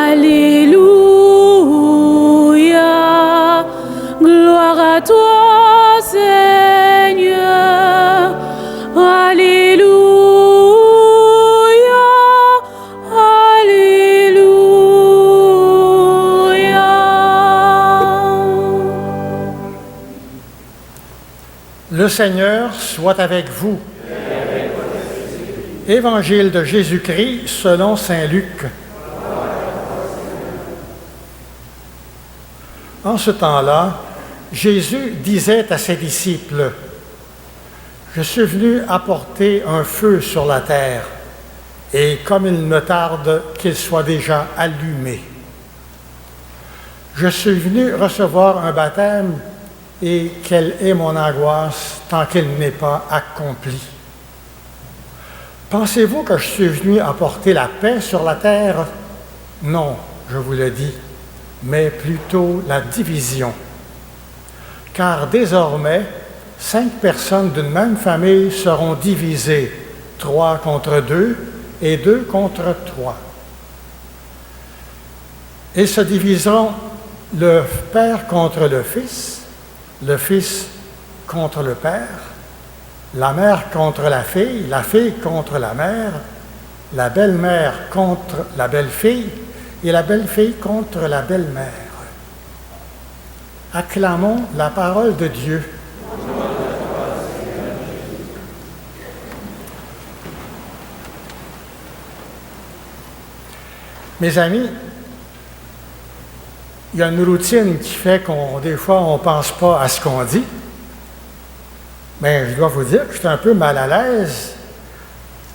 Alléluia, gloire à toi, Seigneur. Alléluia, Alléluia. Le Seigneur soit avec vous. Évangile de Jésus-Christ selon saint Luc. En ce temps-là, Jésus disait à ses disciples, « Je suis venu apporter un feu sur la terre, et comme il me tarde qu'il soit déjà allumé. Je suis venu recevoir un baptême, et quelle est mon angoisse tant qu'il n'est pas accompli. Pensez-vous que je suis venu apporter la paix sur la terre? Non, je vous le dis, mais plutôt la division. Car désormais, 5 personnes d'une même famille seront divisées, 3 contre 2 et 2 contre 3. Ils se diviseront le père contre le fils contre le père, la mère contre la fille contre la mère, la belle-mère contre la belle-fille et la belle-fille contre la belle-mère. Acclamons la parole de Dieu. Mes amis, il y a une routine qui fait des fois, on ne pense pas à ce qu'on dit. Mais je dois vous dire que je suis un peu mal à l'aise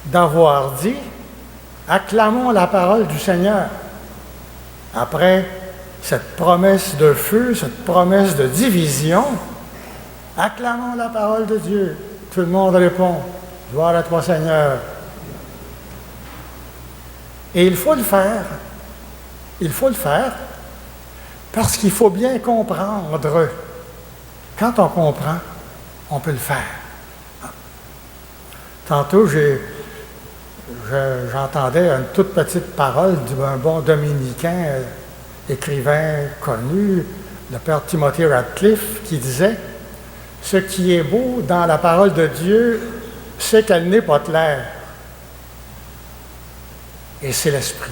d'avoir dit « Acclamons la parole du Seigneur ». Après cette promesse de feu, cette promesse de division, acclamons la parole de Dieu. Tout le monde répond « Gloire à toi, Seigneur ». Et il faut le faire. Il faut le faire parce qu'il faut bien comprendre. Quand on comprend, on peut le faire. Tantôt, j'entendais une toute petite parole d'un bon dominicain, écrivain connu, le père Timothy Radcliffe, qui disait « Ce qui est beau dans la parole de Dieu, c'est qu'elle n'est pas claire. Et c'est l'Esprit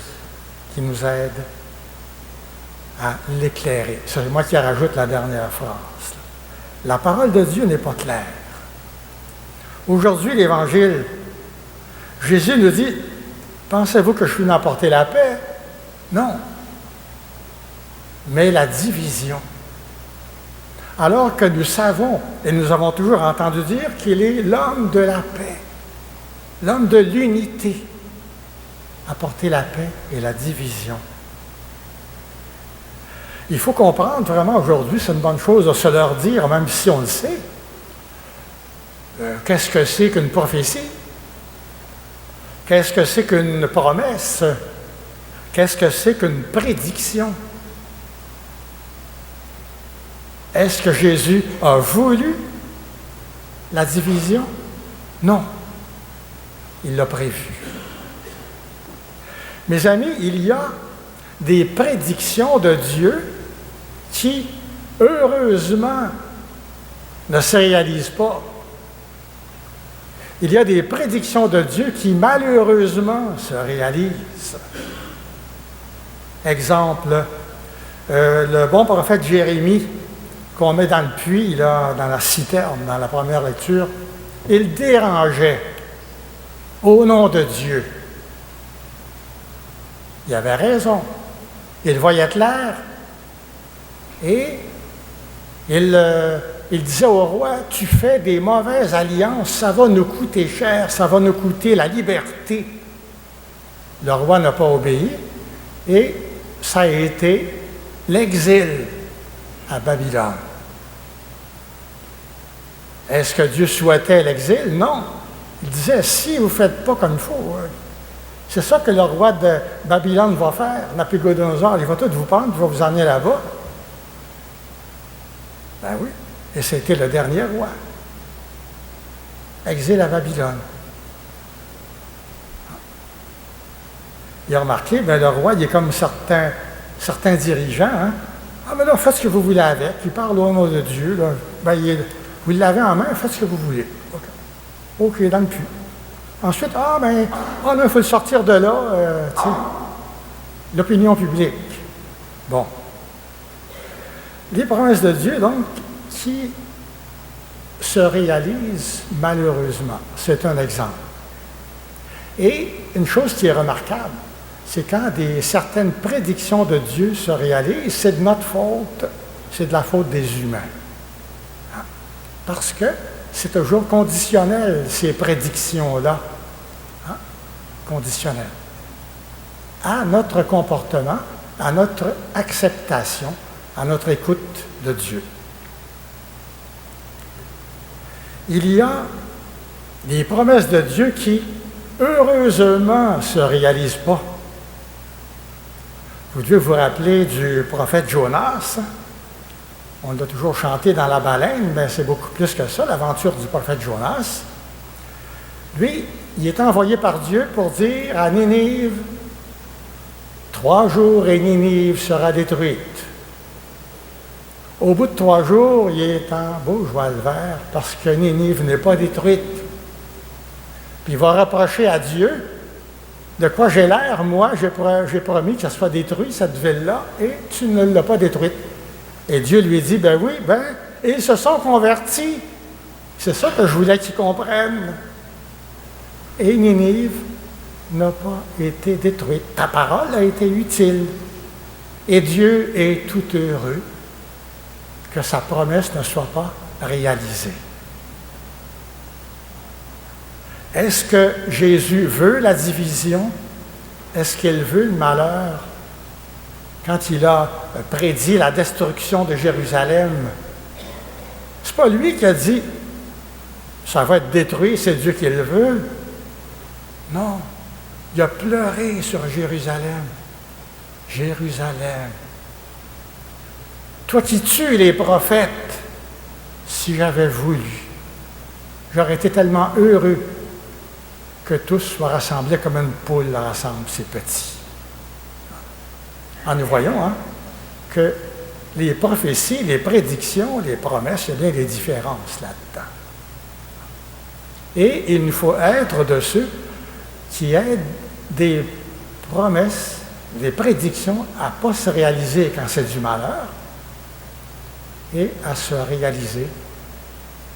qui nous aide à l'éclairer. » C'est moi qui rajoute la dernière phrase. La parole de Dieu n'est pas claire. Aujourd'hui, l'Évangile, Jésus nous dit, « Pensez-vous que je suis venu apporter la paix? » Non. Mais la division. Alors que nous savons, et nous avons toujours entendu dire qu'il est l'homme de la paix, l'homme de l'unité, apporter la paix et la division. Il faut comprendre vraiment aujourd'hui, c'est une bonne chose de se leur dire, même si on le sait, qu'est-ce que c'est qu'une prophétie? Qu'est-ce que c'est qu'une promesse? Qu'est-ce que c'est qu'une prédiction? Est-ce que Jésus a voulu la division? Non. Il l'a prévu. Mes amis, il y a des prédictions de Dieu qui, heureusement, ne se réalisent pas. Il y a des prédictions de Dieu qui, malheureusement, se réalisent. Exemple, le bon prophète Jérémie, qu'on met dans le puits, là, dans la citerne, dans la première lecture, il dérangeait au nom de Dieu. Il avait raison. Il voyait clair. Et il disait au roi, « Tu fais des mauvaises alliances, ça va nous coûter cher, ça va nous coûter la liberté. » Le roi n'a pas obéi et ça a été l'exil à Babylone. Est-ce que Dieu souhaitait l'exil? Non. Il disait, si vous ne faites pas comme il faut, c'est ça que le roi de Babylone va faire. Nabuchodonosor, il va tout vous prendre, il va vous emmener là-bas. Ben oui. Et c'était le dernier roi. Exil à Babylone. il a remarqué, bien, le roi, il est comme certains dirigeants. Hein? Ah, mais là, faites ce que vous voulez avec. Il parle au nom de Dieu. Là. Ben, vous l'avez en main, faites ce que vous voulez. OK, dans le puits. Ensuite, là, il faut le sortir de là. Tu sais, l'opinion publique. Bon. Les promesses de Dieu, donc, qui se réalisent malheureusement. C'est un exemple. Et une chose qui est remarquable, c'est quand certaines prédictions de Dieu se réalisent, c'est de notre faute, c'est de la faute des humains. Parce que c'est toujours conditionnel, ces prédictions-là. Conditionnel. À notre comportement, à notre acceptation, à notre écoute de Dieu. Il y a des promesses de Dieu qui, heureusement, ne se réalisent pas. Vous devez vous rappeler du prophète Jonas. On l'a toujours chanté dans la baleine, mais c'est beaucoup plus que ça, l'aventure du prophète Jonas. Lui, il est envoyé par Dieu pour dire à Ninive, 3 jours et Ninive sera détruite. Au bout de 3 jours, il est en beau joie le vert parce que Ninive n'est pas détruite. Puis il va reprocher à Dieu, de quoi j'ai l'air, moi, j'ai promis que ça soit détruit, cette ville-là, et tu ne l'as pas détruite. Et Dieu lui dit, ben oui, ils se sont convertis. C'est ça que je voulais qu'ils comprennent. Et Ninive n'a pas été détruite. Ta parole a été utile. Et Dieu est tout heureux que sa promesse ne soit pas réalisée. Est-ce que Jésus veut la division? Est-ce qu'il veut le malheur? Quand il a prédit la destruction de Jérusalem, c'est pas lui qui a dit « ça va être détruit, c'est Dieu qui le veut ». Non, il a pleuré sur Jérusalem. Jérusalem. Toi qui tues les prophètes, si j'avais voulu, j'aurais été tellement heureux que tous soient rassemblés comme une poule rassemble ses petits. Nous voyons que les prophéties, les prédictions, les promesses, il y a bien des différences là-dedans. Et il nous faut être de ceux qui aident des promesses, des prédictions à ne pas se réaliser quand c'est du malheur et à se réaliser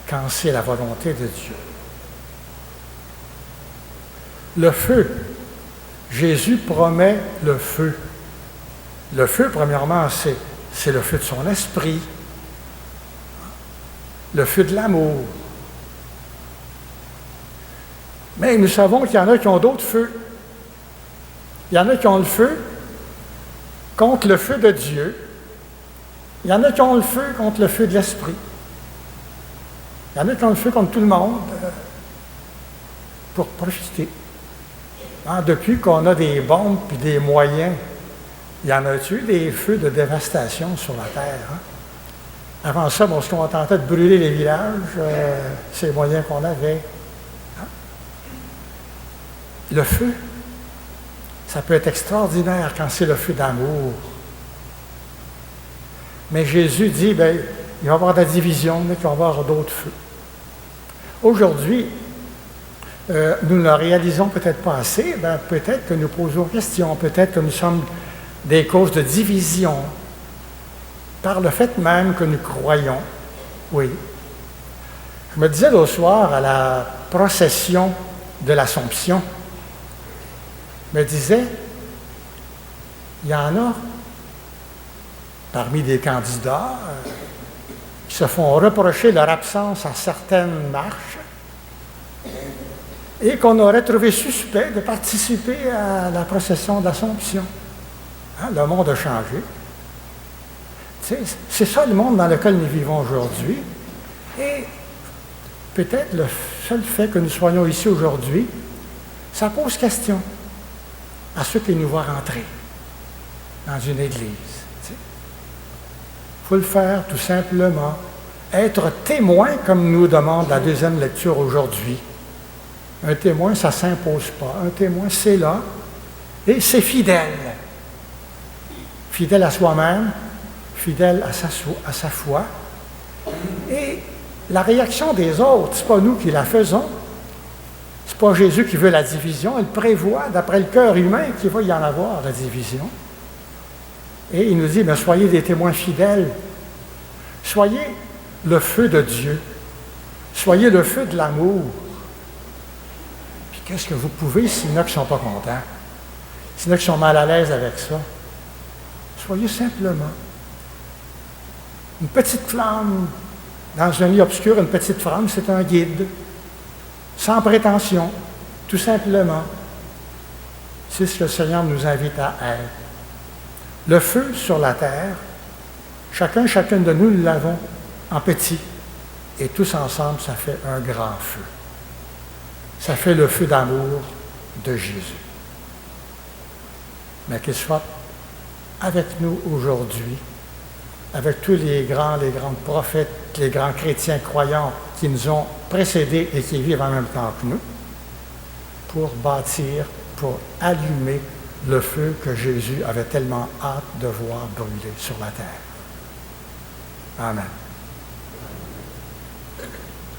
quand c'est la volonté de Dieu. Le feu. Jésus promet le feu. Le feu, premièrement, c'est le feu de son esprit, le feu de l'amour. Mais nous savons qu'il y en a qui ont d'autres feux. Il y en a qui ont le feu contre le feu de Dieu. Il y en a qui ont le feu contre le feu de l'esprit. Il y en a qui ont le feu contre tout le monde pour profiter. Depuis qu'on a des bombes et des moyens, il y en a-tu des feux de dévastation sur la terre? Avant ça, on se contentait de brûler les villages, c'est les moyens qu'on avait. Le feu, ça peut être extraordinaire quand c'est le feu d'amour. Mais Jésus dit, il va y avoir de la division, mais qu'il va y avoir d'autres feux. Aujourd'hui, nous ne réalisons peut-être pas assez, peut-être que nous posons question, peut-être que nous sommes des causes de division par le fait même que nous croyons. Oui. Je me disais l'autre soir à la procession de l'Assomption, je me disais, il y en a parmi des candidats qui se font reprocher leur absence à certaines marches et qu'on aurait trouvé suspect de participer à la procession de l'Assomption. Le monde a changé. C'est ça le monde dans lequel nous vivons aujourd'hui. Et peut-être le seul fait que nous soyons ici aujourd'hui, ça pose question à ceux qui nous voient rentrer dans une église. Il faut le faire tout simplement. Être témoin, comme nous demande la deuxième lecture aujourd'hui. Un témoin, ça ne s'impose pas. Un témoin, c'est là. Et c'est fidèle. Fidèle à soi-même, fidèle à sa foi. Et la réaction des autres, ce n'est pas nous qui la faisons. Ce n'est pas Jésus qui veut la division. Il prévoit, d'après le cœur humain, qu'il va y en avoir, la division. Et il nous dit, mais soyez des témoins fidèles. Soyez le feu de Dieu. Soyez le feu de l'amour. Puis qu'est-ce que vous pouvez s'il y en a qui ne sont pas contents? S'il y en a qui sont mal à l'aise avec ça? Soyez simplement une petite flamme. Dans un lit obscur, une petite flamme, c'est un guide. Sans prétention, tout simplement. C'est ce que le Seigneur nous invite à être. Le feu sur la terre, chacune de nous l'avons en petit. Et tous ensemble, ça fait un grand feu. Ça fait le feu d'amour de Jésus. Mais qu'il soit avec nous aujourd'hui, avec tous les grands prophètes, les grands chrétiens croyants qui nous ont précédés et qui vivent en même temps que nous, pour bâtir, pour allumer le feu que Jésus avait tellement hâte de voir brûler sur la terre. Amen.